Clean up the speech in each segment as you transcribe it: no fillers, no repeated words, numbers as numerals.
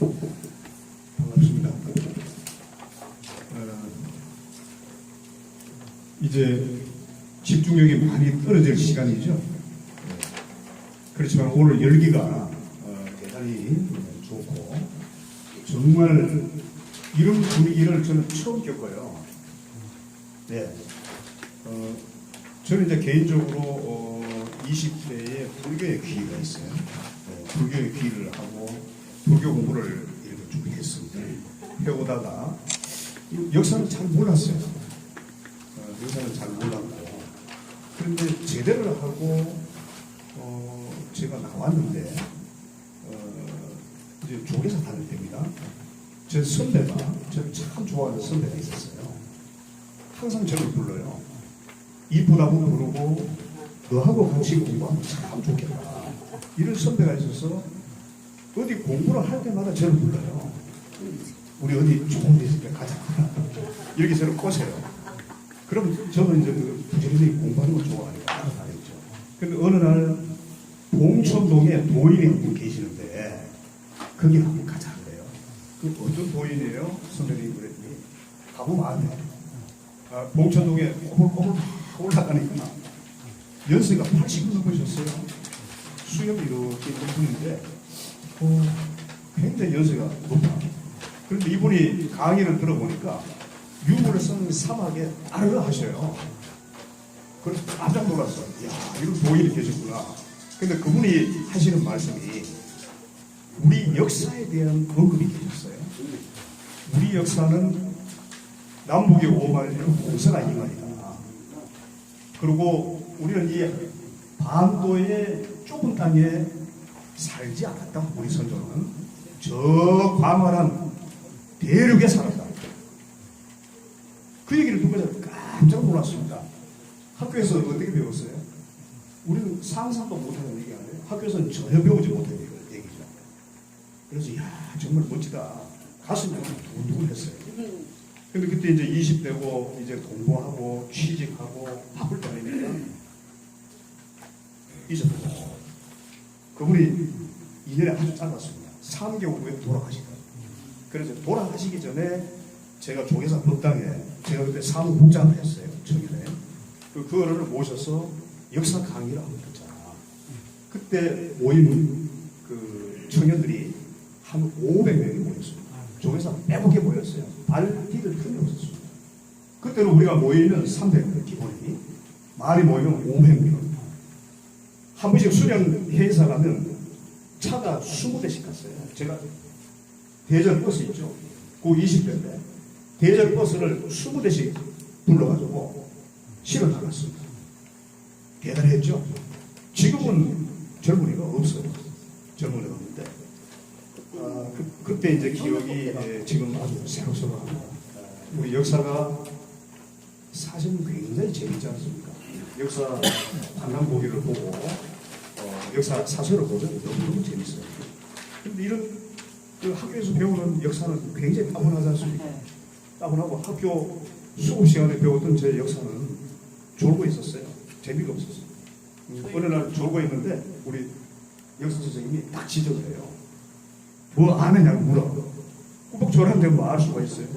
반갑습니다. 이제 집중력이 많이 떨어질 시간이죠. 그렇지만 오늘 열기가 대단히 좋고 정말 이런 분위기를 저는 처음 겪어요. 네. 저는 이제 개인적으로 20대에 불교의 귀의가 있어요. 네, 불교의 귀의를 하고 불교 공부를 이렇게 준비했습니다. 해오다가 역사는 잘 몰랐어요. 역사는 잘 몰랐고 그런데 제대를 하고 제가 나왔는데 이제 조계사 다닐 때입니다. 제 선배가 저를 참 좋아하는 선배가 있었어요. 항상 저를 불러요. 이쁘다고 부르고 너하고 같이 공부하면 참 좋겠다. 이런 선배가 있어서 어디 공부를 할 때마다 저를 불러요. 우리 어디 좋은 데 있을 때 가자. 이렇게 저를 꼬세요. 그럼 저는 이제 그 부지런히 공부하는 걸 좋아하니까 따라다녔죠. 근데 어느 날 봉천동에 도인이 한 분 계시는데 거기 한번 가자 그래요. 그 어떤 도인이에요? 선생님이 그랬더니 가보면 안 돼. 봉천동에 꼬불꼬불 올라가니까 연세가 80 넘으셨어요. 수염이 이렇게 높은데 굉장히 연세가 높아. 그런데 이분이 강의를 들어보니까 유물을 쓰는 사막에 따르려 하셔요. 그래서 깜짝 놀랐어요. 이야, 이런 도인이 계셨구나. 근데 그분이 하시는 말씀이 우리 역사에 대한 언급이 계셨어요. 우리 역사는 남북의 오만이면 공사가 이만이다. 그리고 우리는 이 반도의 좁은 땅에 살지 않았다. 우리 선조는 저 광활한 대륙에 살았다. 그 얘기를 듣고 깜짝 놀랐습니다. 학교에서 어떻게 배웠어요? 우리는 상상도 못하는 얘기 아니에요. 학교에서는 전혀 배우지 못하는 얘기죠. 그래서 야 정말 멋지다. 가슴이 두근두근했어요. 근데 그때 이제 20대고 이제 공부하고 취직하고 바쁠 때 아닙니까? 잊어버렸어요. 그분이 2년이 아주 짧았습니다. 3개월 후에 돌아가시더라고요. 그래서 돌아가시기 전에 제가 조계사 법당에 제가 그때 사무국장을 했어요. 청년에. 그거를 모셔서 역사 강의를 하고 있었잖아. 그때 모인 그 청년들이 한 500명이 모였습니다. 조계사 빼곡히 모였어요. 발 디딜 틈이 없었습니다. 그때는 우리가 모이면 300명 기본이, 많이 모이면 500명. 한 번씩 수련 회의사 가면 차가 20대씩 갔어요. 제가 대전 버스 있죠. 그 20대인데 대전 버스를 20대씩 불러가지고 실어 나갔습니다. 대단했죠. 지금은 젊은이가 없어요. 젊은이가 없는데 그때 이제 기억이 지금 아주 새록새록합니다. 우리 역사가 사실은 굉장히 재밌지 않습니까? 역사 관람 보기를 보고 역사 사설을 보면 너무너무 재밌어요. 그런데 이런 그 학교에서 배우는 역사는 굉장히 따분하지 않습니까? 따분하고 학교 수업 시간에 배웠던 제 역사는 졸고 있었어요. 재미가 없었어요. 어느 날 졸고 있는데 우리 역사 선생님이 딱 지적을 해요. 뭐 아느냐고 물어. 꾸벅 졸았는데 뭐 알 수가 있어요.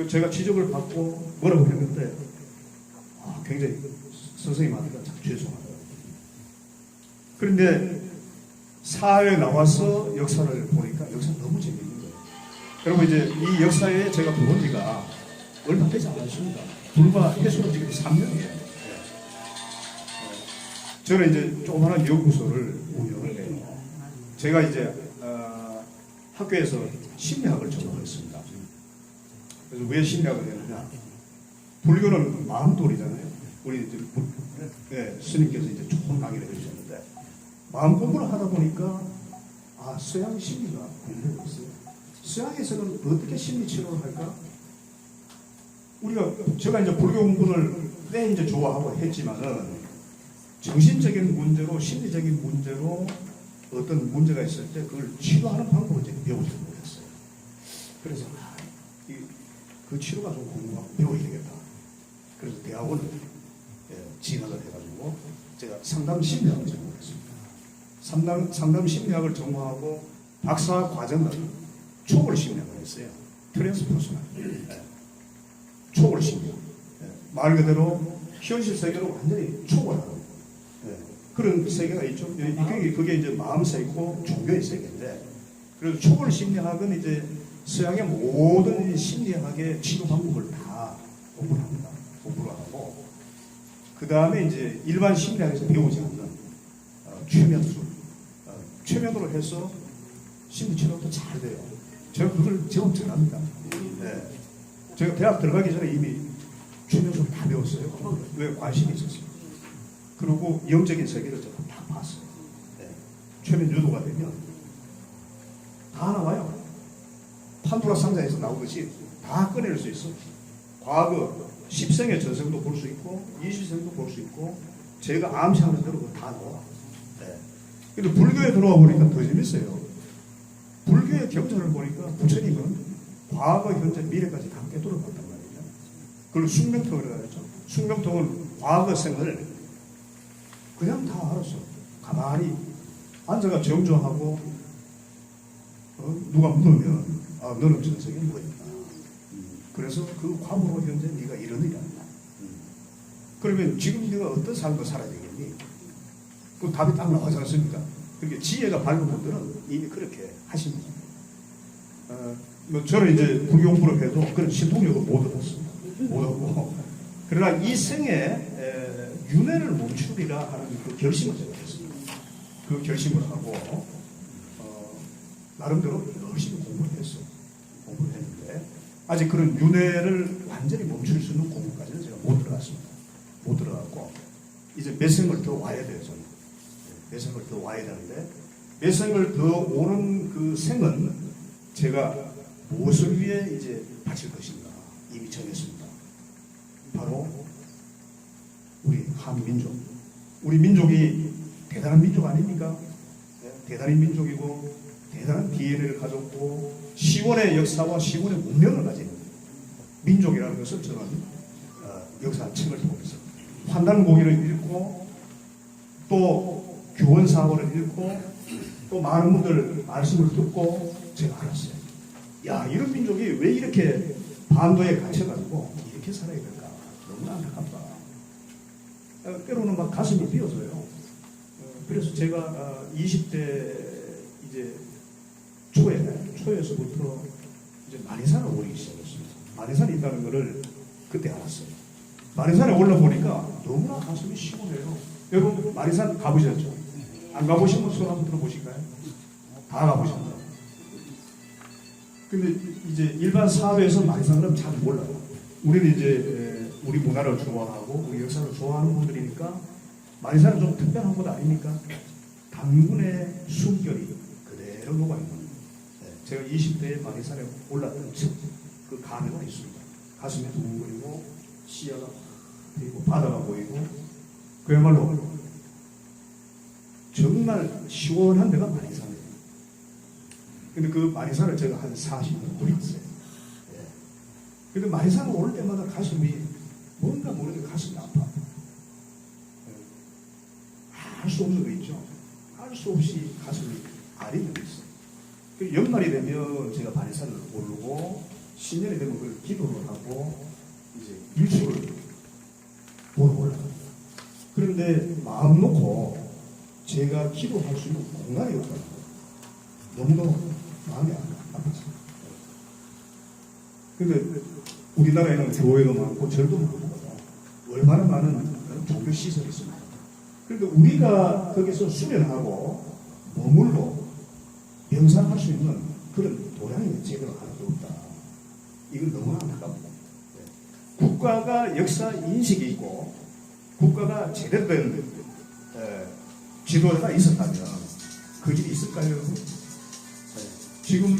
제가 지적을 받고 뭐라고 했는데 굉장히 선생님한테 참 죄송하더라고요. 그런데 사회에 나와서 역사를 보니까 역사는 너무 재밌는 거예요. 여러분 이제 이 역사에 제가 들어온 지가 얼마 되지 않았습니다. 불과 해수는 지금 3년이에요. 저는 이제 조그마한 연구소를 운영을 해요. 제가 이제 학교에서 심리학을 전공했습니다. 그래서 왜 심리학을 했느냐? 불교는 마음돌이잖아요. 우리 이제 스님께서 이제 좋은 강의를 해주셨는데 마음 공부를 하다 보니까 서양 심리가 공부가 있어요. 서양에서는 어떻게 심리 치료를 할까? 제가 이제 불교 공부를 꽤 이제 좋아하고 했지만은 정신적인 문제로 심리적인 문제로 어떤 문제가 있을 때 그걸 치료하는 방법을 제가 배우지 못했어요. 그래서 그 치료가 좀 궁금하고 배워야 되겠다. 그래서 대학원을 진학을 해가지고 제가 상담 심리학을 전공했습니다. 상담 심리학을 전공하고 박사 과정을 초월 심리학을 했어요. 트랜스퍼스널. 초월 심리학. 말 그대로 현실 세계로 완전히 초월하는 그런 세계가 있죠. 그게 이제 마음 세계고 종교의 세계인데, 그래서 초월 심리학은 이제 서양의 모든 심리학의 치료 방법을 다 공부를 합니다. 공부를 하고, 그 다음에 이제 일반 심리학에서 배우지 않는 최면술, 최면으로 해서 심리치료도 잘 돼요. 제가 그걸 제법 잘합니다. 제가 대학 들어가기 전에 이미 최면술 다 배웠어요. 왜? 관심이 있었어요. 그리고 영적인 세계를 제가 다 봤어요. 최면 유도가 되면 다 나와요. 판도라 상자에서 나오듯이 다 꺼낼 수 있어. 과거 10생의 전생도 볼 수 있고 20생도 볼 수 있고, 제가 암시하는 대로 다 나와. 근데 불교에 들어와 보니까 더 재밌어요. 불교의 경전을 보니까 부처님은 과거, 현재, 미래까지 다 꿰뚫어봤단 말이에요. 그걸 숙명통이라고 하죠. 숙명통은 과거 생을 그냥 다 알았어. 가만히 앉아가 정조하고, 누가 물으면 너는 전생에 뭐였다. 그래서 그 과거로 현재 네가 이러느냐. 그러면 지금 네가 어떤 삶을 살아야 되겠니? 그 답이 딱 나오지 않습니까? 그러니까 지혜가 밝은 분들은 이미 그렇게 하십니다. 뭐 저는 이제 불교 공부를 해도 그런 신통력을 못 얻었습니다. 못 얻고, 그러나 이 생에 윤회를 멈추리라 하는 그 결심을 제가 했습니다. 그 결심을 하고 나름대로 열심히 공부를 했어요. 공부를 했는데 아직 그런 윤회를 완전히 멈출 수 있는 공부까지는 제가 못 들어갔습니다. 못 들어갔고, 이제 몇 생을 더 와야 돼요. 저는 몇 생을 더 와야 되는데, 몇 생을 더 오는 그 생은 제가 무엇을 위해 이제 바칠 것인가 이미 정했습니다. 바로 우리 한민족, 우리 민족이 대단한 민족 아닙니까? 대단한 민족이고 대단한 DNA를 가졌고 시원의 역사와 시원의 문명을 가진 민족이라는 것을 저는 역사책을 통해서 환단고기를 읽고 또 교원사고를 읽고 또 많은 분들 말씀을 듣고 제가 알았어요. 야, 이런 민족이 왜 이렇게 반도에 갇혀가지고 이렇게 살아야 될까? 너무나 안타깝다. 때로는 막 가슴이 뛰어져요. 그래서 제가 20대 이제 초에서부터 이제 마리산을 오르기 시작했습니다. 마리산이 있다는 것을 그때 알았어요. 마리산에 올라보니까 너무나 가슴이 시원해요. 여러분 마리산 가보셨죠? 안 가보신 분 손 한번 들어보실까요? 다 가보셨나요? 근데 이제 일반 사회에서 마리산을 잘 몰라요. 우리는 이제 우리 문화를 좋아하고 우리 역사를 좋아하는 분들이니까 마리산은 좀 특별한 곳 아닙니까? 단군의 숨결이 그대로 녹아있는. 제가 20대에 마리산에 올랐던 그 감회가 있습니다. 가슴이 두근거리고 시야가 보이고 바다가 보이고 그야말로 정말 시원한 데가 마리산이에요. 근데 그 마리산을 제가 한 40년 돌았어요. 근데 마리산을 오를 때마다 가슴이 뭔가 모르게 가슴이 아파. 알 수 없는 거 있죠. 알 수 없이 가슴이 아리는 게 있어요. 그 연말이 되면 제가 마리산을 오르고 신년이 되면 그걸 기도를 하고 이제 일출을 보러 올라갑니다. 그런데 마음 놓고 제가 기도할 수 있는 공간이 없어요. 너무너무 마음이 아팠어요. 근데 우리나라에는 교회도 많고 절도 많고 얼마나 많은 종교 시설이 있습니다. 그런데 우리가 거기서 수련하고 머물고 명상할 수 있는 그런 도량이 제대로 하나도 없다. 이건 너무나 안타깝고, 국가가 역사 인식이 있고 국가가 제대로 된 지도자가 있었다면 그 일이 있을까요? 지금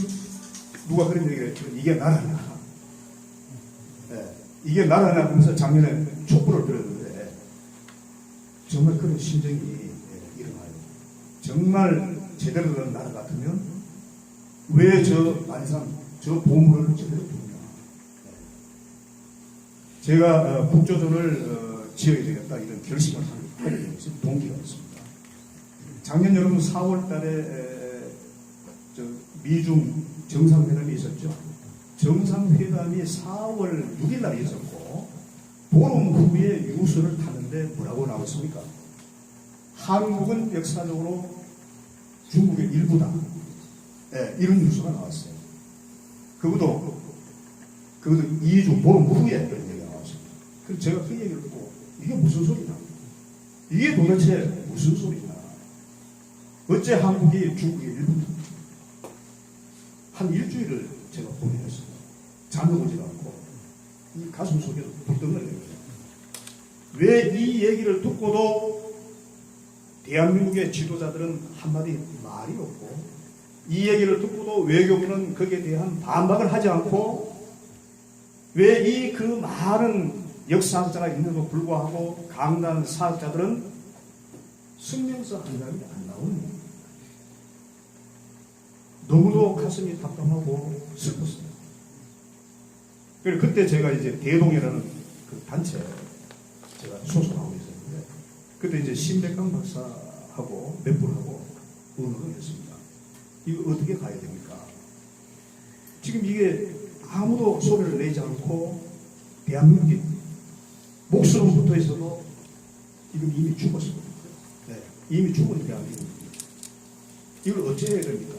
누가 그런 얘기를 했죠. 이게 나라냐? 이게 나라냐 하면서 작년에 촛불을 들었는데 정말 그런 심정이 일어나요. 정말 제대로 된 나라 같으면 왜 저 마리산 저 보물을 제대로 두느냐? 제가 국조전을 지어야 되겠다 이런 결심을 하게 된 것은 동기가 있습니다. 작년 여러분 4월 달에 미중 정상회담이 있었죠. 정상회담이 4월 6일 날 있었고 보름 후에 유수를 타는데 뭐라고 나왔습니까? 한국은 역사적으로 중국의 일부다. 네, 이런 뉴스가 나왔어요. 그것도 2주 보름 후에 그런 얘기가 나왔습니다. 그래서 제가 그 얘기를 듣고 이게 무슨 소리냐? 이게 도대체 무슨 소리냐? 어째 한국이 중국의 일부다? 한 일주일을 제가 고민했습니다. 잠을 오지 않고 이 가슴 속에서 불덩거려요. 왜 이 얘기를 듣고도 대한민국의 지도자들은 한마디 말이 없고 이 얘기를 듣고도 외교부는 거기에 대한 반박을 하지 않고 왜 이 그 많은 역사학자가 있는데도 불구하고 강단 사학자들은 성명서 한 장이 안 나오는 너무도 가슴이 답답하고 슬펐어요. 그래서 그때 제가 이제 대동이라는 그 단체 제가 소속하고 있었는데 그때 이제 신백강 박사하고 몇 분하고 의논을 했습니다. 이거 어떻게 가야 됩니까? 지금 이게 아무도 소리를 내지 않고 대한민국이 목숨은 붙어 있어도 지금 이미 죽었습니다. 네, 이미 죽은 대한민국. 이걸 어찌 해야 됩니까?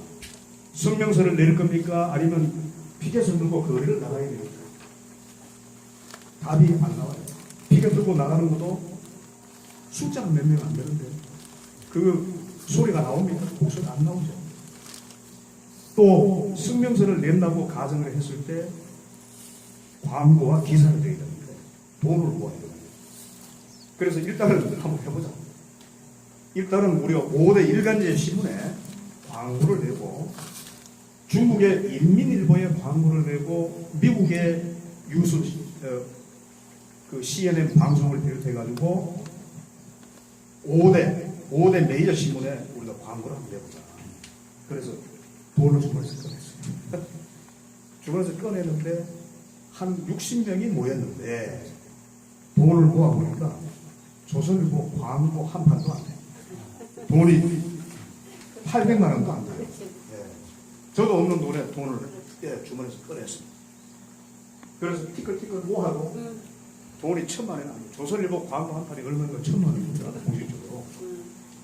성명서를 내릴 겁니까? 아니면 피켓을 들고 거리를 나가야 됩니까? 답이 안 나와요. 피켓 들고 나가는 것도 숫자가 몇 명 안 되는데 그 소리가 나옵니까? 목소리 안 나오죠. 또 성명서를 낸다고 가정을 했을 때 광고와 기사를 내야 되는데 돈을 모아야 됩니다. 그래서 일단은 한번 해보자. 일단은 우리가 5대 일간지 신문에 광고를 내고 중국의 인민일보에 광고를 내고 미국의 유수 그 CNN 방송을 비롯해가지고 5대 메이저 신문에 우리가 광고를 한번 내보자. 그래서 돈을 주머니에서 꺼냈어요. 주머니에서 꺼내는데 한 60명이 모였는데 돈을 모아보니까 조선일보 광고 한 판도 안 돼요. 돈이 800만 원도 안 돼요. 예. 저도 없는 돈에 돈을 주머니에서 꺼냈습니다. 그래서 티끌티끌 모아도 돈이 1,000만 원이 안 돼요. 조선일보 광고 한 판이 얼마인가 1,000만 원입니다. 공식적으로.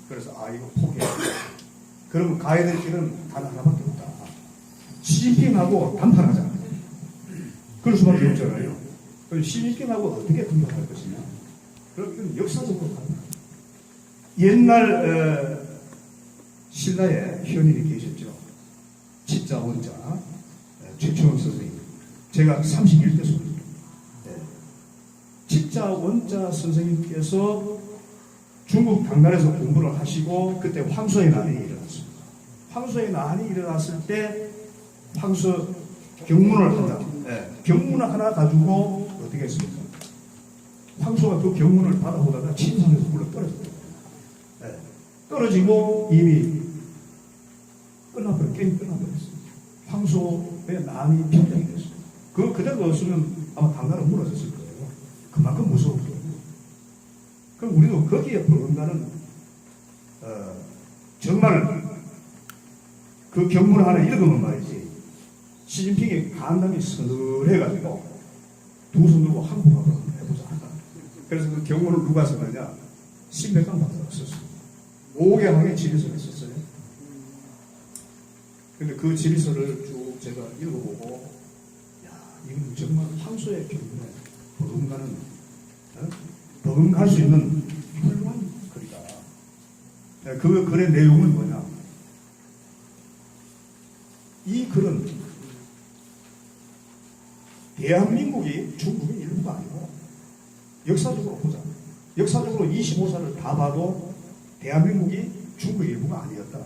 그래서 이거 포기해야 그러면 가야 될 길은 단 하나밖에 없다. 시진핑하고 담판하자. 그럴 수밖에 없잖아요. 그럼 시진핑하고 어떻게 담판할 것이냐? 그럼 이건 역사적으로 가는 옛날 신라에 현인이 계셨죠. 치자 원자 최초원 선생님. 제가 31대 소입니다. 치자 원자 선생님께서 중국 당나라에서 공부를 하시고 그때 황소의 난이 일어났습니다. 황소의 난이 일어났을 때 황소 경문을 한다. 경문을 하나 가지고 어떻게 했습니까? 황소가 그 경문을 받아보다가 침상에서 물러 떨어졌어요. 떨어지고 이미 게임이 끝나버렸어요. 황소의 난이 평정이 됐어요. 그대로 없으면 아마 당나라 무너졌을 거예요. 그만큼 무서웠어요. 그럼 우리도 거기에 버금가는 정말 그 경문을 하나 읽으면 말이지 시진핑이 간담이 서늘해가지고 두 손 들고 한국어로 해보자. 그래서 그 경문을 누가 썼느냐? 신백강 박사가 썼어요. 5개항의 지리서를 썼어요. 근데 그 지리서를 쭉 제가 읽어보고 야 이건 정말 황소의 경문에 버금가는 버금갈 수 있는 훌륭한 글이다. 그 글의 내용은 뭐냐? 이 글은 대한민국이 중국의 일부가 아니고 역사적으로 보자. 역사적으로 25사를 다 봐도 대한민국이 중국의 일부가 아니었다.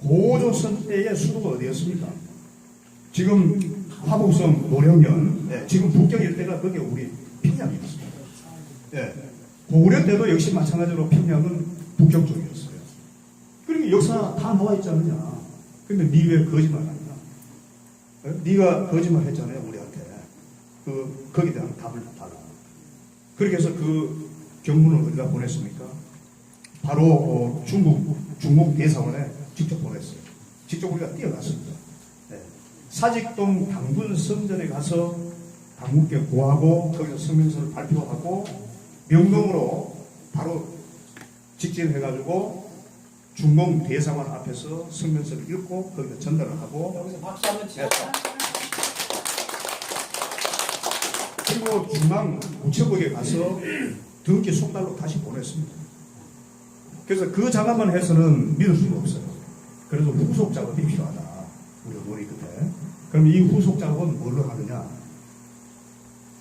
고조선 때의 수도가 어디였습니까? 지금 화북성 노령면, 지금 북경 일대가 그게 우리 평양이었습니다. 고구려 때도 역시 마찬가지로 평양은 북경 쪽이었어요. 그러니까 역사 다 나와 있지 않느냐. 근데 니 왜 거짓말 하냐? 니가 거짓말 했잖아요, 우리한테. 거기에 대한 답을 달라. 그렇게 해서 그 경문을 어디다 보냈습니까? 바로 중국 대사관에 직접 보냈어요. 직접 우리가 뛰어갔습니다. 사직동 당군 성전에 가서 당군께 구하고 거기서 성명서를 발표하고 명동으로 바로 직진해가지고 중공 대사관 앞에서 성명서를 읽고 거기서 전달을 하고 여기서 박수 한번 치자. 그리고 중앙 우체국에 가서 등기 속달로 다시 보냈습니다. 그래서 그 작업만 해서는 믿을 수가 없어요. 그래서 후속 작업이 필요하다. 우리 어머니 그때. 그럼 이 후속 작업은 뭘로 하느냐?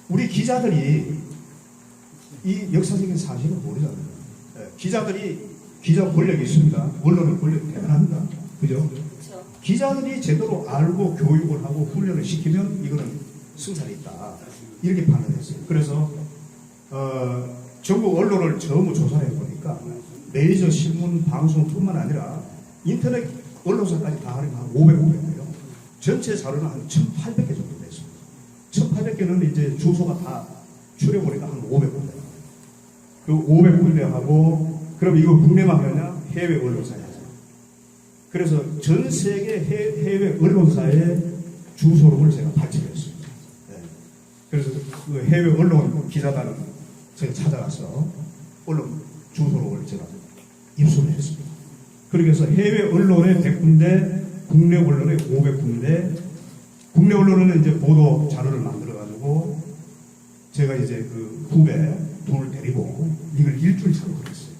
우리 기자들이 이 역사적인 사실을 모르잖아요. 기자들이 기자 권력이 있습니다. 언론의 권력이 대단합니다. 그죠? 그렇죠. 기자들이 제대로 알고 교육을 하고 훈련을 시키면 이거는 승산이 있다. 이렇게 판단했어요. 그래서 전국 언론을 전부 조사해 보니까 메이저 신문, 방송뿐만 아니라 인터넷 언론사까지 다 하려면 한 500개예요. 전체 자료는 한 1,800개 정도 됐습니다. 1,800개는 이제 주소가 다 추려보니까 한 500군데. 그 500군데하고 그럼 이거 국내만 하냐? 해외 언론사에 하죠. 그래서 전 세계 해외 언론사의 주소록을 제가 발췌했습니다. 네. 그래서 그 해외 언론 기자단을 제가 찾아가서 언론 주소록을 제가 입수를 했습니다. 그래서 해외 언론에 100군데, 국내 언론에 500군데, 국내 언론은 이제 보도 자료를 만들어가지고 제가 이제 그 후배 둘을 데리고 이걸 일주일 작업을 했어요.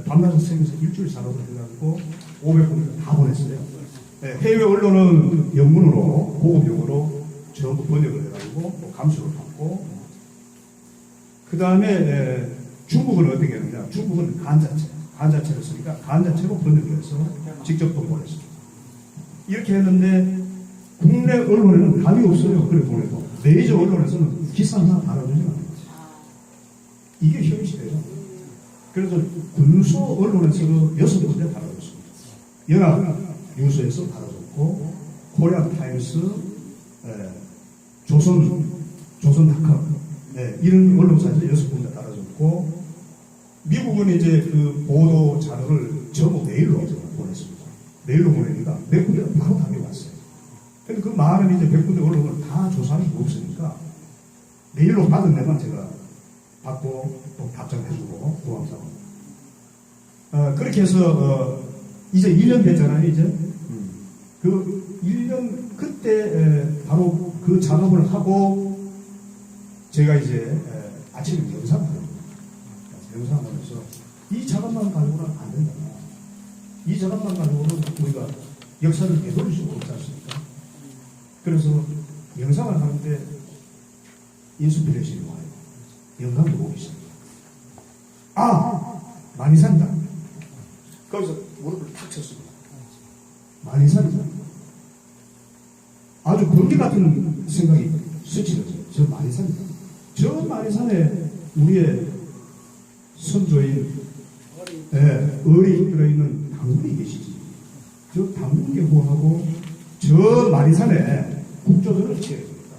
밤낮을 새면서 일주일 작업을 해가지고 500군데 다 보냈어요. 해외 언론은 영문으로, 고급 영어로 전부 번역을 해가지고 감수를 받고, 그 다음에 중국은 어떻게 했느냐? 중국은 간자체를 쓰니까 간자체로 번역을 해서 직접 또 보냈습니다. 이렇게 했는데 국내 언론에는 답이 없어요. 그래 보내도 메이저 언론에서는 기사 하나 달아주지 않아요. 이게 현실이에요. 그래서 군소 언론에서는 6군데 달아줬습니다. 연합 뉴스에서 달아줬고, 코리안 타임스, 조선닷컴, 이런 언론사에서 6군데 달아줬고, 미국은 이제 그 보도 자료를 전부 메일로 보냈습니다. 메일로 보내니까 몇 군데가 바로 답이 왔어요. 근데 그 많은 이제 100군데 언론을 다 조사할 수가 없으니까 메일로 받은 데만 제가 받고 또 답장해주고 고맙다고. 그렇게 해서 이제 1년 됐잖아요. 이제 그 1년 그때 바로 그 작업을 하고 제가 이제 아침에 영상을 합니다. 영상을 하면서 이 작업만 가지고는 안 된다. 이 작업만 가지고는 우리가 역사를 되돌릴 수가 없지 않습니까? 그래서 영상을 하는데 인스피레이션이 와요. 영감도 오기 시작해요. 많이 산다. 거기서 무릎을 탁 쳤습니다. 많이 산다. 아주 번개 같은 생각이 스치러져요. 저 많이 산다. 저 많이 산에 우리의 선조인 을이 들어있는 당군이 계시지. 저 당군께 호하고 저 마리산에 국조전을 치러야 됩니다.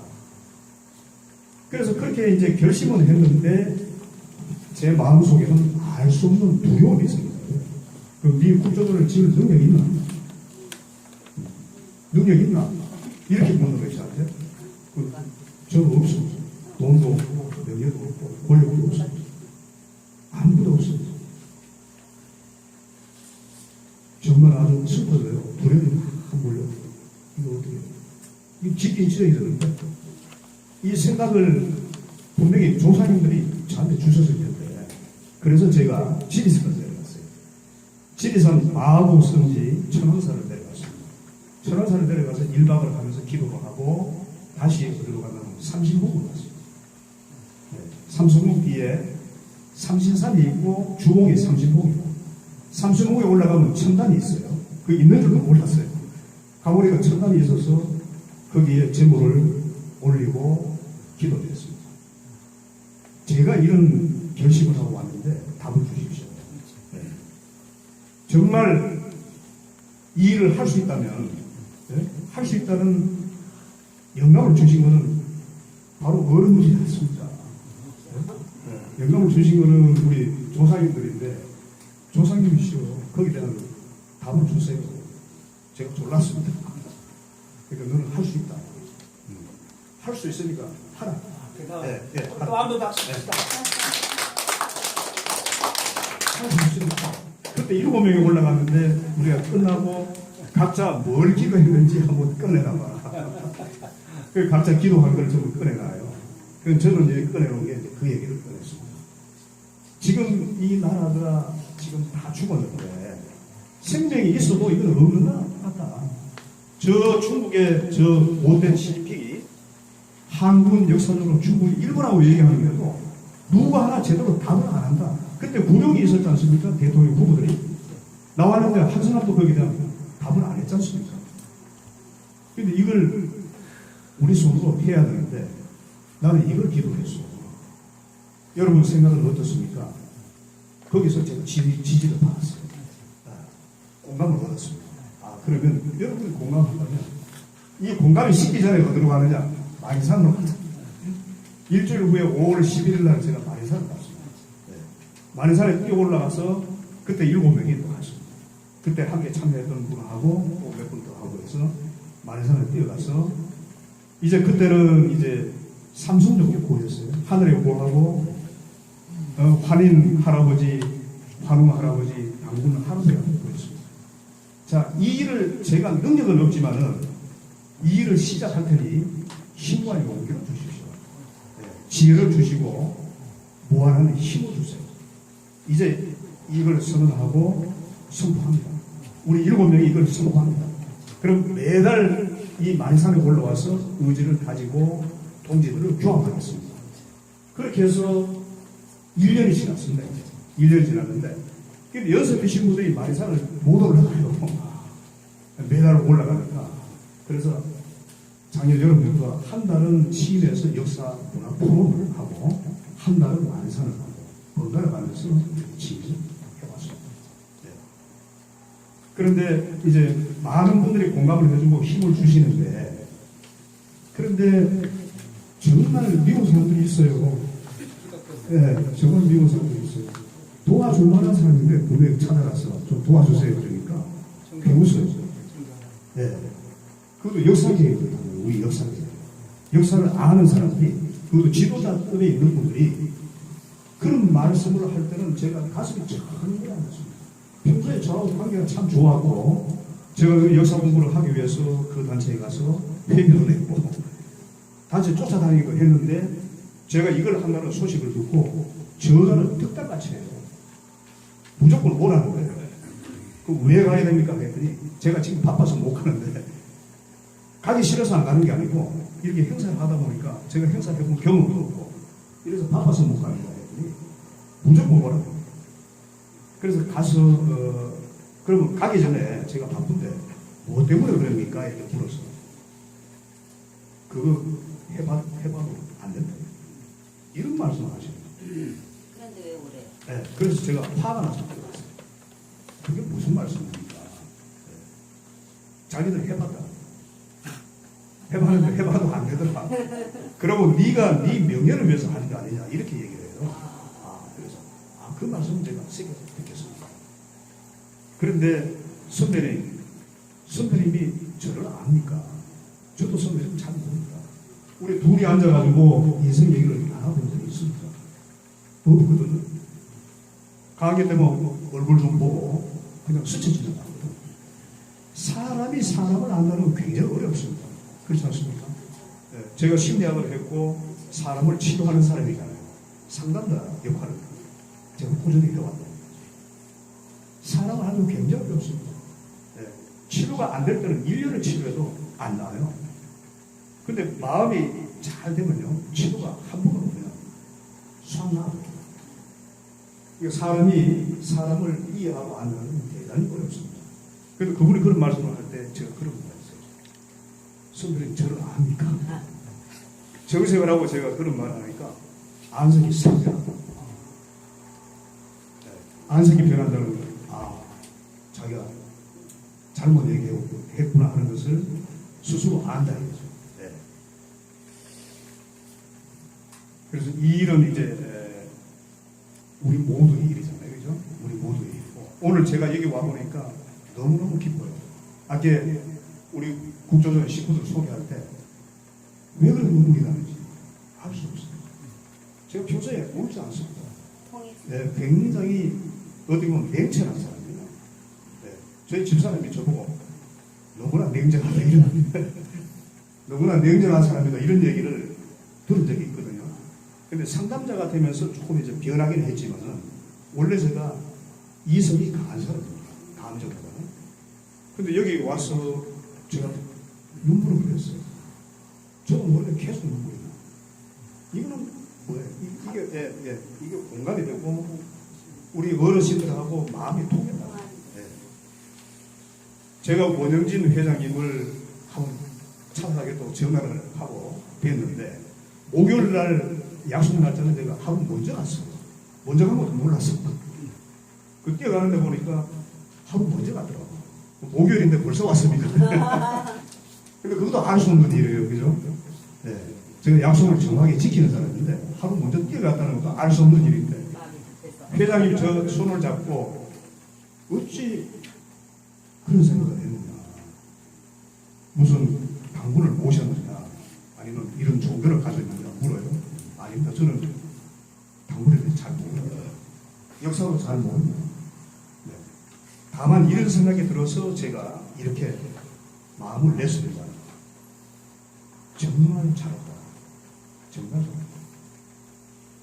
그래서 그렇게 이제 결심을 했는데 제 마음속에는 알 수 없는 두려움이 있습니다. 네 국조전을 지을 능력이 있나? 능력이 있나? 이렇게 묻는 것이 아니에요. 저는 없습니다. 돈도 없고 명예도 없고 권력도 없습니다. 아무도 없습니다. 정말 아주 슬퍼져요. 두려움이 확 몰려요. 이거 어떻게 해요? 이거 짓긴 지어야 되는데 이 생각을 분명히 조사님들이 저한테 주셨을 텐데, 그래서 제가 지리산을 내려갔어요. 지리산 마하고성지 천왕산을 내려갔습니다. 천왕산을 내려가서 1박을 하면서 기도를 하고 다시 어디로 가냐면 삼신봉을 갔습니다. 삼성봉 뒤에 삼신산이 있고 주봉이 삼신봉이고, 삼신봉에 올라가면 천단이 있어요. 그 있는 줄도 몰랐어요. 가보니까 천단이 있어서 거기에 제물을 올리고 기도드렸습니다. 제가 이런 결심을 하고 왔는데 답을 주십시오. 정말 이 일을 할 수 있다면, 할 수 있다는 영감을 주신 것은 바로 어른들이 했습니다. 영감을 주신 것은 우리 조상님들인데, 조상님이시오. 거기에 대한 답을 주세요. 제가 졸랐습니다. 그러니까 너는 할 수 있다. 할 수 있으니까 하라. 그래서 예, 또 한 번 박수 칩시다. 할 수 있으니까. 그때 7명이 올라갔는데 우리가 끝나고 각자 뭘 기도했는지 한번 꺼내놔봐. 그 각자 기도한 걸 전부 꺼내놔요. 그럼 저는 이제 꺼내놓은 게 그 얘기를 꺼냈습니다. 지금 이 나라가 지금 다 죽었는데 생명이 있어도 이건 없는 나라 같다. 저 중국의 저 못된 CP이 한국은 역사적으로 중국이 일본하고 얘기하는데도 누가 하나 제대로 답을 안 한다. 그때 구룡이 있었지 않습니까? 대통령 후보들이 나왔는데 한 사람도 거기에 대한 답을 안 했지 않습니까? 근데 이걸 우리 손으로 해야 되는데 나는 이걸 기도했어. 여러분 생각은 어떻습니까? 거기서 제가 지지를 받았어요. 공감을 받았습니다. 그러면 여러분이 공감한다면 이 공감이 식기 전에 어디로 가느냐? 마리산으로 가자. 일주일 후에 5월 11일 날 제가 마리산을 갔습니다. 마리산에 뛰어 올라가서 그때 7명이 또 갔습니다. 그때 함께 참여했던 분하고 또 몇 분 더 하고 해서 마리산에 뛰어가서 이제 그때는 이제 삼성역이 보였어요. 하늘에 보하고 환인 할아버지, 환웅 할아버지, 당군 할아버지가 보였습니다. 자, 이 일을 제가 능력은 없지만은 이 일을 시작할 테니 힘과 용기를 주십시오. 지혜를 주시고 무한한 힘을 주세요. 이제 이걸 선언하고 선포합니다. 우리 7명이 이걸 선포합니다. 그럼 매달 이 만산에 올라와서 의지를 가지고 동지들을 교합하겠습니다. 그렇게 해서 1년이 지났습니다. 1년이 지났는데 연습 친구들이 마리산을 못 올라가요. 매달 올라가니까. 그래서 작년 여름부터 한 달은 시내에서 역사 문화 프로그램을 하고 한 달은 마리산을 하고 번갈아 가면서 진행을 해왔습니다. 그런데 이제 많은 분들이 공감을 해주고 힘을 주시는데 그런데 정말 미운 사람들이 있어요. 정말 미운 사람들이 있어요. 도와줄 만한 사람인데 분명히 찾아가서 좀 도와주세요. 그러니까 비웃어요. 그것도 역사계거든요. 우리 역사계. 역사를 아는 사람들이 그것도 지도자급에 있는 분들이 그런 말씀을 할 때는 제가 가슴이 참 놀랐습니다. 평소에 저하고 관계가 참 좋았고 제가 역사 공부를 하기 위해서 그 단체에 가서 회비도 냈고 단체 쫓아다니고 했는데 제가 이걸 한다는 소식을 듣고 전화를 득달같이 해요. 무조건 오라는 거예요. 그럼 왜 가야 됩니까? 했더니 제가 지금 바빠서 못 가는데 가기 싫어서 안 가는 게 아니고 이렇게 행사를 하다 보니까 제가 행사를 해본 경험도 없고 이래서 바빠서 못 가는 거예요. 했더니 무조건 오라고. 그래서 가서 그러면 가기 전에 제가 바쁜데 뭐 때문에 그럽니까? 이렇게 물었어. 그거 해봐도 안 된다. 이런 말씀을 하시는 거예요. 그런데 왜 그래? 네, 그래서 제가 화가 나서 들어갔어요. 그게 무슨 말씀입니까? 자기들 해봤다. 해봤는데 해봐도 안 되더라. 그러고 네가 네 명예를 위해서 하는 거 아니냐 이렇게 얘기를 해요. 그래서 그 말씀은 제가 새겨서 듣겠습니다. 그런데 선배님이 저를 압니까? 저도 선배님 잘 모릅니다. 우리 둘이 앉아가지고 인생 얘기를 나눠본 적이 있습니까? 없거든요. 강의 때면 얼굴 좀 보고 그냥 스쳐지는 거거든요. 사람이 사람을 안다는 건 굉장히 어렵습니다. 그렇지 않습니까? 제가 심리학을 했고 사람을 치료하는 사람이잖아요. 상담자 역할을 제가 꾸준히 해왔다. 사람을 하는 건 굉장히 어렵습니다. 치료가 안 될 때는 1년을 치료해도 안 나아요. 근데 마음이 잘 되면요, 치료가 한 번은 오면 싹 나아요. 사람이 사람을 이해하고 안다는 건 대단히 어렵습니다. 그래서 그분이 그런 말씀을 할 때 제가 그런 거 했어요. 선배님 저를 압니까? 정세원하고 제가 그런 말을 하니까 안색이 싹 변한다. 안색이 변한다는 건 자기가 잘못 얘기했구나 하는 것을 스스로 안다 이거죠. 그래서 이 일은 이제 우리 모두의 일이잖아요. 그죠? 우리 모두의 일이고 오늘 제가 여기 와보니까 너무너무 기뻐요. 아까 우리 국조선 식구들 소개할 때 왜 그런 눈물이 나는지 알 수 없어요. 제가 평소에 울지 않습니다. 네, 굉장히 어떻게 보면 냉철한 사람이에요. 네, 저희 집사람이 저보고 너무나 냉정하다 이런 너무나 냉정한 사람이다 이런 얘기를 들은 적이 있거든요. 근데 상담자가 되면서 조금 이제 변하긴 했지만은 원래 제가 이성이 강한 사람입니다. 감정보다는. 근데 여기 와서 제가 눈물을 흘렸어요. 저는 원래 계속 눈물이 나요. 이거는 뭐예요? 이게 공감이 되고 우리 어르신들하고 마음이 통했다. 네. 제가 원영진 회장님을 한번 찾아가게 또 전화를 하고 뵀는데 목요일 날 약속 날짜는 제가 하루 먼저 갔어요. 먼저 간 것도 몰랐어요. 그 뛰어가는데 보니까 하루 먼저 갔더라고요. 목요일인데 벌써 왔습니다. 근데 그것도 알 수 없는 일이에요. 그죠? 네. 제가 약속을 정확하게 지키는 사람인데 하루 먼저 뛰어갔다는 것도 알 수 없는 일인데 회장님이 저 손을 잡고 어찌 그런 생각을 했느냐. 무슨 당군을 모셨느냐 아니면 이런 종교를 가졌느냐 물어요. 아닙니다. 저는 당군에 대해 잘 모릅니다. 역사도 잘 모릅니다. 네. 다만 이런 생각이 들어서 제가 이렇게 마음을 냈습니다. 정말 잘했다. 정말 잘했다.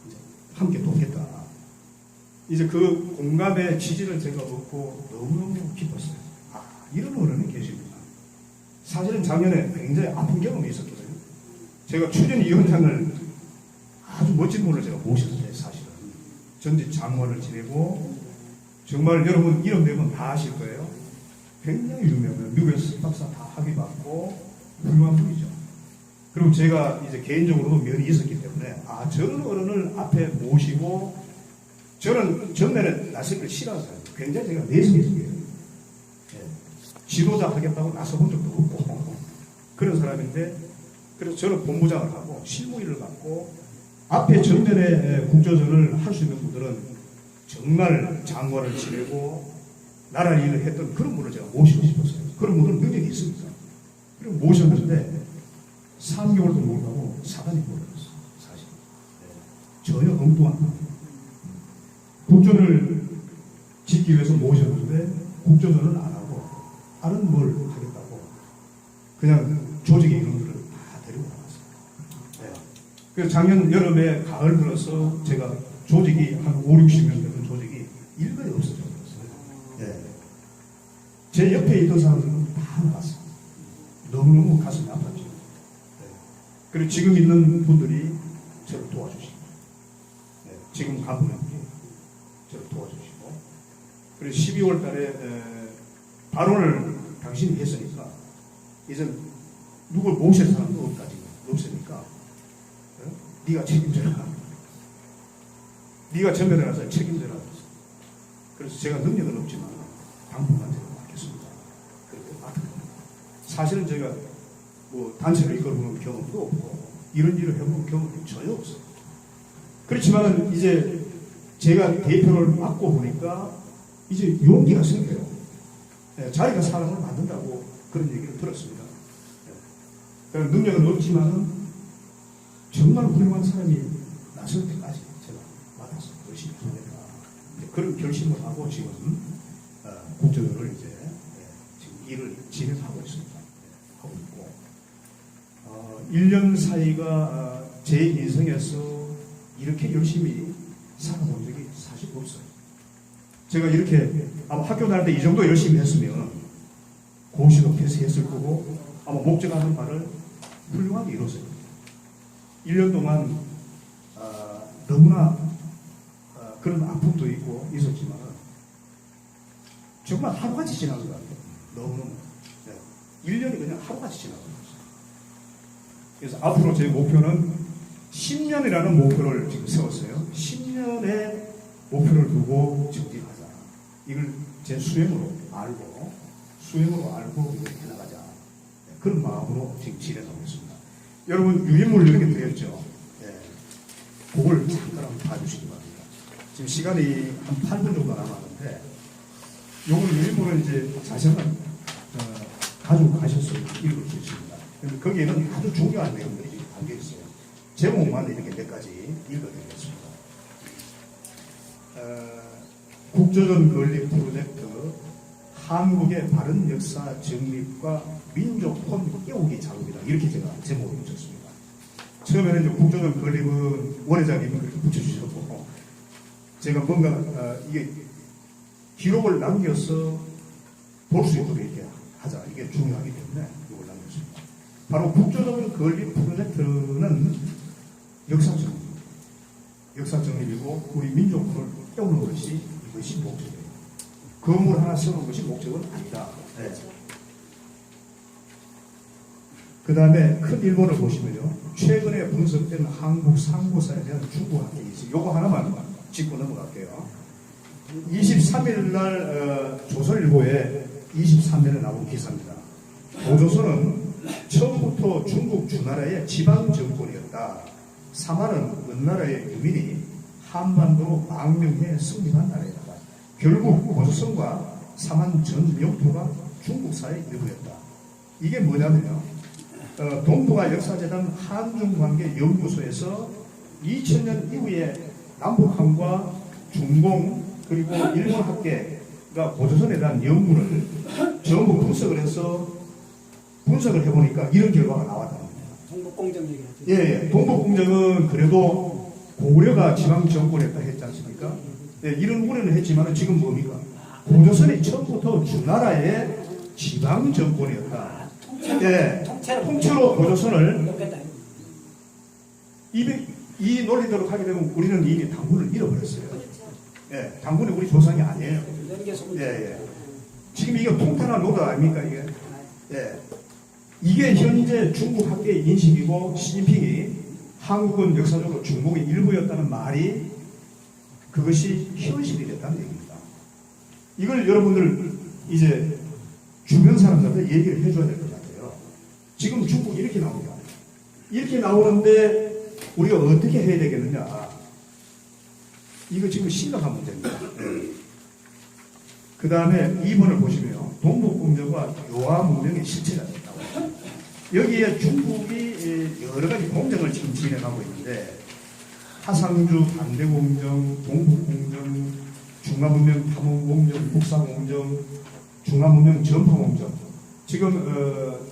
이제 함께 돕겠다. 이제 그 공감의 취지를 제가 얻고 너무너무 기뻤어요. 아, 이런 어른이 계십니다. 사실은 작년에 굉장히 아픈 경험이 있었거든요. 제가 추진위원장을 아주 멋진 분을 제가 모셨어요. 사실은. 전직 장관을 지내고 정말 여러분 이름 되면 다 아실 거예요. 굉장히 유명해요. 미국에서 석박사 다 학위 받고 훌륭한 분이죠. 그리고 제가 이제 개인적으로도 면이 있었기 때문에 저런 어른을 앞에 모시고 저는 전면에 나서기를 싫어하는 사람이에요. 굉장히 제가 내성적이에요. 네. 지도자 하겠다고 나서본 적도 없고 그런 사람인데 그래서 저는 본부장을 하고 실무일을 갖고 앞에 전면에 국조전을 할 수 있는 분들은 정말 장관을 지내고 나라 일을 했던 그런 분을 제가 모시고 싶었어요. 그런 분들은 능력이 있습니다. 그리고 모셨는데 3개월도 못 가고 사단이 벌어졌어요. 사실. 네. 전혀 엉뚱한 국조를 짓기 위해서 모셨는데 국조전을 안 하고 다른 뭘 하겠다고 그냥 조직의 이름들을 다 데리고 나왔어요. 네. 그래서 작년 여름에 가을 들어서 제가 조직이 한 5, 60명 되는 조직이 일거에 없어져 버렸어요. 네. 제 옆에 있던 사람들은 다 나갔어요. 너무너무 가슴이 아팠죠. 네. 그리고 지금 있는 분들이 저를 도와주시고 네. 지금 간부님들이 저를 도와주시고 그리고 12월 달에 발언을 당신이 했으니까 이제 누굴 모실 사람도 없으니까 네가 책임져라. 네가 전면에 나서 책임져라. 그래서 제가 능력은 없지만 당분간 제가 맡겠습니다. 그렇게 맡았거든요. 사실은 제가 뭐 단체를 이끌어보는 경험도 없고 이런 일을 해본 경험이 전혀 없어요. 그렇지만 이제 제가 대표를 맡고 보니까 이제 용기가 생겨요. 네, 자기가 사람을 만든다고 그런 얘기를 들었습니다. 네. 능력은 없지만은 정말 훌륭한 사람이 나설 때까지 제가 맡아서 열심히 하겠다. 그런 결심을 하고 지금 국조전을 이제 지금 일을 진행하고 있습니다. 하고 있고 1년 사이가 제 인생에서 이렇게 열심히 살아본 적이 사실 없어요. 제가 이렇게 아마 학교 다닐 때 이 정도 열심히 했으면 고시도 패스했을 거고 아마 목적하는 바를 훌륭하게 이뤘어요. 1년 동안 너무나 그런 아픔도 있고 있었지만 정말 하루같이 지난 것 같아요. 너무너무. 네. 1년이 그냥 하루같이 지나고 있어요. 그래서 앞으로 제 목표는 10년이라는 목표를 지금 세웠어요. 10년의 목표를 두고 정진하자. 이걸 제 수행으로 알고 이걸 해나가자. 네. 그런 마음으로 지금 진행하고 있습니다. 여러분 유인물 이렇게 드렸죠. 네. 그걸 잠깐 한번 봐주시기 바랍니다. 지금 시간이 한 8분 정도 남았는데 요걸 유인물은 이제 자세한 가져가셔서 읽을 수 있습니다. 그런데 거기에는 아주 중요한 내용들이 담겨 있어요. 제목만 이렇게 몇 가지 읽어드리겠습니다. 국조전 건립 프로젝트 한국의 바른 역사 정립과 민족혼 깨우기 작업이다. 이렇게 제가 제목을 붙였습니다. 처음에는 이제 국조전 건립은 원회장님이 그렇게 붙여주셨고, 제가 뭔가 이게 기록을 남겨서 볼 수 있도록 이렇게 하자. 이게 중요하기 때문에 이걸 남겼습니다. 바로 국조전 건립 프로젝트는 역사 정립이고 우리 민족혼을 깨우는 것이 이것이 목적이에요. 건물 하나 세우는 것이 목적은 아니다. 네. 그 다음에 큰 일본을 보시면요, 최근에 분석된 한국 상고사에 대한 중국 학계가 있어요. 요거 하나만 짚고 넘어갈게요. 23일 날 조선일보에 23년에 나온 기사입니다. 고조선은 처음부터 중국 주나라의 지방 정권이었다. 사마는 은나라의 유민이 한반도로 망명해 승리한 나라이다. 결국 고조선과 사만 전 영토가 중국사의 일부였다. 이게 뭐냐면요, 동북아 역사재단 한중관계연구소에서 2000년 이후에 남북한과 중공 그리고 일본 학계가 고조선에 대한 연구를 전부 분석을 해서 분석을 해보니까 이런 결과가 나왔다는 겁니다. 동북공정 얘기하죠. 예, 동북공정은 그래도 고구려가 지방 정권이었다 했지 않습니까? 예, 이런 우려는 했지만 지금 뭡니까? 고조선이 처음부터 주나라의 지방 정권이었다. 예, 통째로 고조선을 이 논리대로 하게 되면 우리는 이미 당군을 잃어버렸어요. 예, 당군이 우리 조상이 아니에요. 예. 지금 이게 통탄한 노다 아닙니까, 이게? 예. 이게 현재 중국 학계의 인식이고, 시진핑이 한국은 역사적으로 중국의 일부였다는 말이 그것이 현실이 됐다는 얘기입니다. 이걸 여러분들 이제 주변 사람들한테 얘기를 해줘야 될 것 같아요. 지금 중국이 이렇게 나옵니다. 이렇게 나오는데 우리가 어떻게 해야 되겠느냐. 이거 지금 심각한 문제입니다. 그 다음에 2번을 보시면 동북공정과 요하 문명의 실체가 나와요. 여기에 중국이 여러 가지 공정을 지금 진행하고 있는데, 하상주 반대공정, 동북공정, 중화문명 탐험공정, 국사공정, 중화문명 전파공정. 지금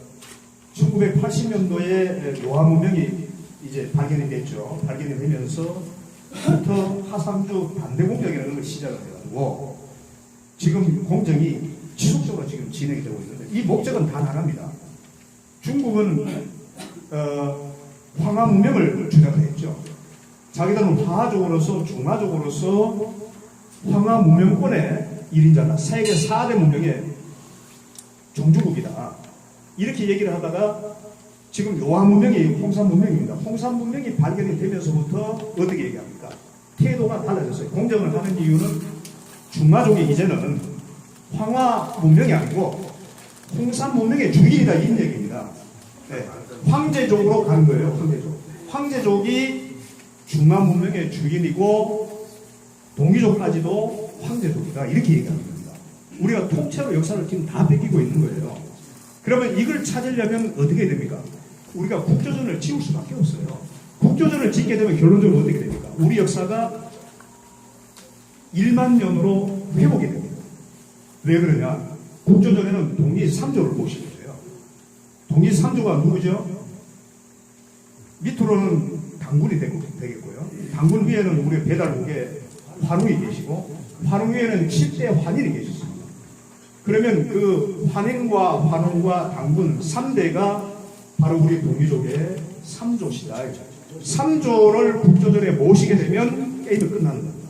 1980년도에 요하문명이 이제 발견이 됐죠. 발견이 되면서부터 하상주 반대공정이라는 걸 시작을 해가지고 지금 공정이 지속적으로 지금 진행이 되고 있는데, 이 목적은 다 나갑니다. 중국은 황하 문명을 주장을 했죠. 자기들은 화하족으로서 중화족으로서 황하 문명권의 1인자다. 세계 4대 문명의 종주국이다. 이렇게 얘기를 하다가 지금 요하 문명이 홍산 문명입니다. 홍산 문명이 발견이 되면서부터 어떻게 얘기합니까? 태도가 달라졌어요. 공정을 하는 이유는 중화족이 이제는 황하 문명이 아니고 홍산 문명의 주인이다, 이 얘기입니다. 네. 황제족으로 가는 거예요. 황제족. 황제족이 중화 문명의 주인이고 동이족까지도 황제족이다, 이렇게 얘기하는 겁니다. 우리가 통째로 역사를 지금 다 뺏기고 있는 거예요. 그러면 이걸 찾으려면 어떻게 됩니까? 우리가 국조전을 지울 수밖에 없어요. 국조전을 짓게 되면 결론적으로 어떻게 됩니까? 우리 역사가 1만 년으로 회복이 됩니다. 왜 그러냐? 국조전에는 동리 3조를 모시고 있어요. 동리 3조가 누구죠? 밑으로는 당군이 되겠고요. 당군 위에는 우리 배달국에 환웅이 계시고, 환웅 위에는 7대 환인이 계셨습니다. 그러면 그 환인과 환웅과 당군 3대가 바로 우리 동이족의 3조시다. 3조를 국조전에 모시게 되면 게임이 끝나는 겁니다.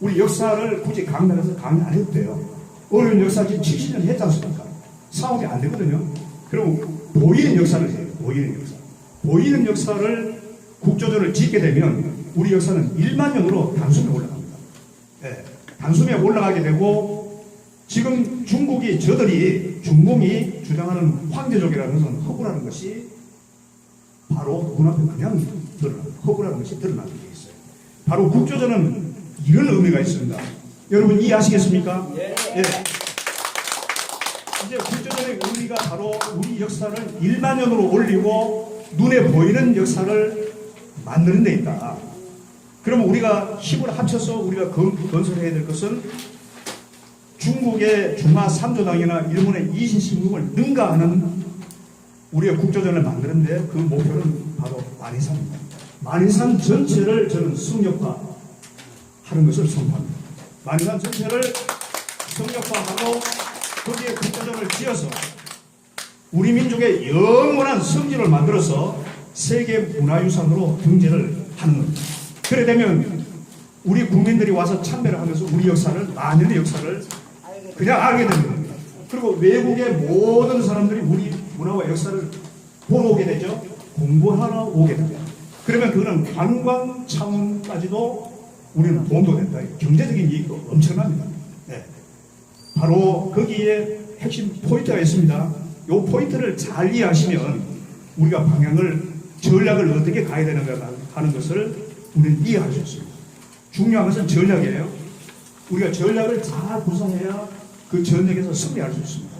우리 역사를 굳이 강단에서 강의 안 해도 돼요. 어려운 역사 지금 70년 했지 않습니까? 사업이 안 되거든요. 그럼 보이는 역사를 해요. 보이는 역사. 보이는 역사를 국조전을 짓게 되면 우리 역사는 1만 년으로 단숨에 올라갑니다. 네, 단숨에 올라가게 되고, 지금 중국이 저들이 중공이 주장하는 황제족이라는 것은 허구라는 것이 바로 눈앞에 그냥 드러납니다. 허구라는 것이 드러나게 되어 있어요. 바로 국조전은 이런 의미가 있습니다. 여러분 이해하시겠습니까? 예. 예. 이제 국조전의 의미가 바로 우리 역사를 1만 년으로 올리고 눈에 보이는 역사를 만드는 데 있다. 그러면 우리가 힘을 합쳐서 우리가 건설해야 될 것은 중국의 중화 3조당이나 일본의 이신신국을 능가하는 우리의 국조전을 만드는데 그 목표는 바로 만이산입니다. 만이산 전체를 저는 성역화하는 것을 선포합니다. 만이산 전체를 성역화하고 거기에 국조전을 지어서 우리 민족의 영원한 성지를 만들어서 세계 문화유산으로 등재를 하는 겁니다. 그래 되면 우리 국민들이 와서 참배를 하면서 우리 역사를, 만년의 역사를 그냥 알게 되는 겁니다. 그리고 외국의 모든 사람들이 우리 문화와 역사를 보러 오게 되죠. 공부하러 오게 됩니다. 그러면 그거는 관광 차원까지도 우리는 도움도 된다. 경제적인 이익도 엄청납니다. 네. 바로 거기에 핵심 포인트가 있습니다. 이 포인트를 잘 이해하시면 우리가 방향을, 전략을 어떻게 가야 되는가 하는 것을 우리는 이해할 수 있습니다. 중요한 것은 전략이에요. 우리가 전략을 잘 구성해야 그 전략에서 승리할 수 있습니다.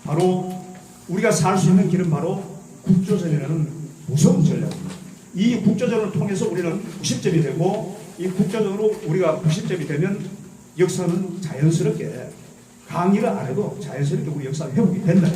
바로 우리가 살 수 있는 길은 바로 국조전이라는 무서운 전략입니다. 이 국조전을 통해서 우리는 90점이 되고, 이 국조전으로 우리가 90점이 되면 역사는 자연스럽게 강의를 안 해도 자연스럽게 우리 역사 회복이 된다.